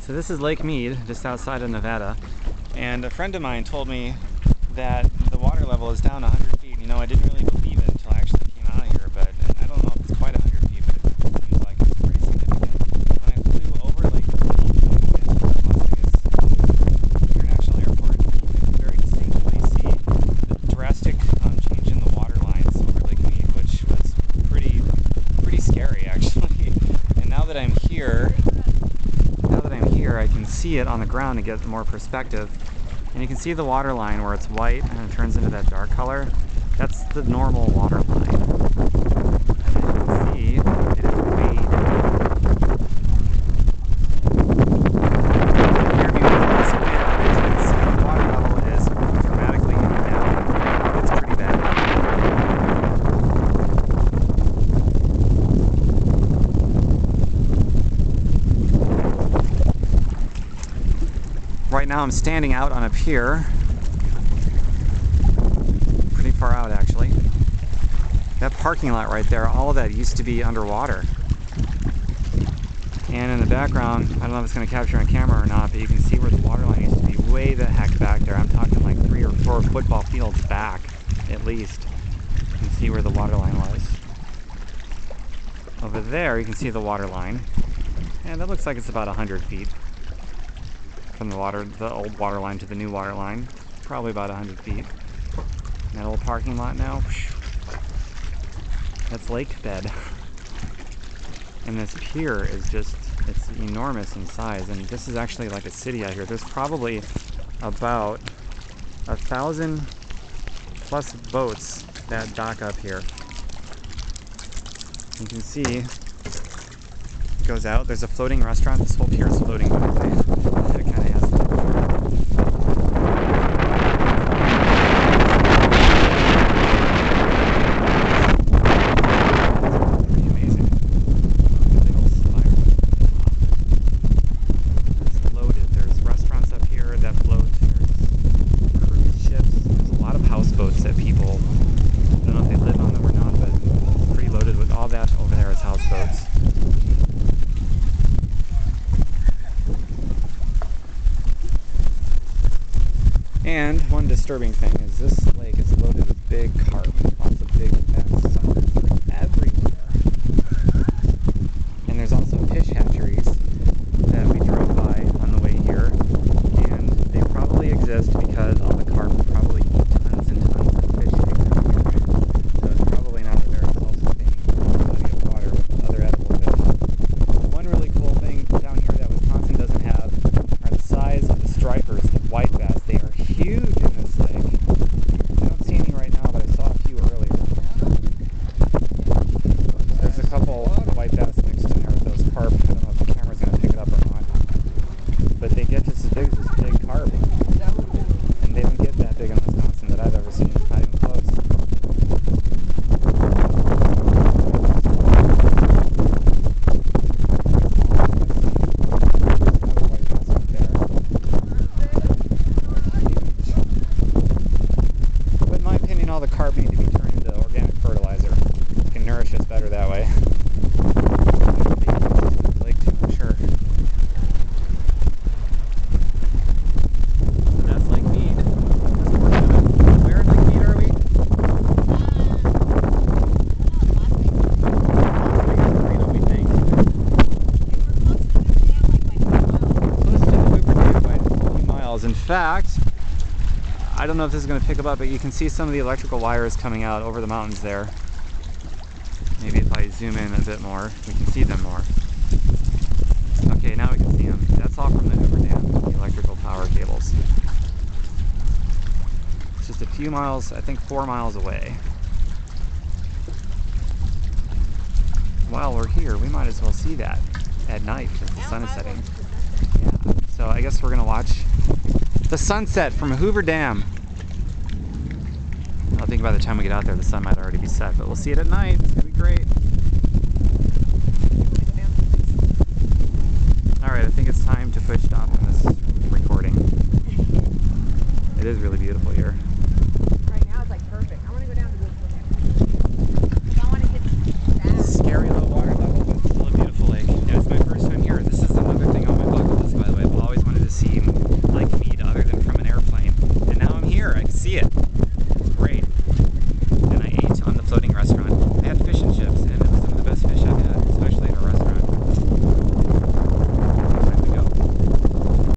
So this is Lake Mead, just outside of Nevada, and a friend of mine told me that the water level is down 100 feet. You know, I didn't really believe it until I actually came out of here, but I don't know if it's quite 100 feet, but it seems like it's pretty significant. When I flew over Lake Mead into Las Vegas International Airport, you could very distinctly see the drastic change in the water lines over Lake Mead, which was pretty scary actually. And now that I'm here, I can see it on the ground to get more perspective. And you can see the water line where it's white and it turns into that dark color. That's the normal water line. And as you can see, it is way down. Here, because the water level is dramatically down. It's pretty bad. Right now I'm standing out on a pier, pretty far out actually. That parking lot right there, all of that used to be underwater. And in the background, I don't know if it's going to capture on camera or not, but you can see where the water line used to be way the heck back there. I'm talking like 3 or 4 football fields back, at least. You can see where the water line was. Over there you can see the water line, and that looks like it's about 100 feet. From the old water line to the new water line, probably about 100 feet. And that old parking lot now, that's lake bed. And this pier is just, it's enormous in size, and this is actually like a city out here. There's probably about 1,000 plus boats that dock up here. You can see it goes out. There's a floating restaurant. This whole pier is floating, by the way. It kind of has pretty amazing. Little spire. It's loaded. There's restaurants up here that float. There's cruise ships. There's a lot of houseboats that people, I don't know if they live on them or not, but it's pretty loaded with all that over there is houseboats. And one disturbing thing is this lake is loaded with big carp, lots of big fat suckers everywhere. And there's also fish hatcheries that we drove by on the way here, and they probably exist because all the carp probably eat tons and tons of fish eggs. So it's probably not a very self-sustaining body of water with other edible fish. One really cool thing down here that Wisconsin doesn't have are the size of the stripers, the white bass. They are huge in this lake. I don't see any right now, but I saw a few earlier. There's a couple white bass mixed in there with those carp. I don't know if the camera's going to pick it up or not. But they get just as big as this big carp. And they don't get that big in Wisconsin that I've ever seen. Not even close. All the carp need to be turned into organic fertilizer. It can nourish us better that way. Lake too, I'm sure. So that's Lake Mead. Where in Lake Mead are we? We think. Close to Hoover Dam by a few miles. In fact, I don't know if this is going to pick up, but you can see some of the electrical wires coming out over the mountains there. Maybe if I zoom in a bit more, we can see them more. Okay, now we can see them. That's all from the Hoover Dam, the electrical power cables. It's just a few miles, I think 4 miles away. While we're here, we might as well see that at night as the sun is setting. Yeah. So I guess we're going to watch the sunset from Hoover Dam. I think by the time we get out there, the sun might already be set, but we'll see it at night. It's gonna be great. All right, I think it's time to push stop on this recording. It is really beautiful here.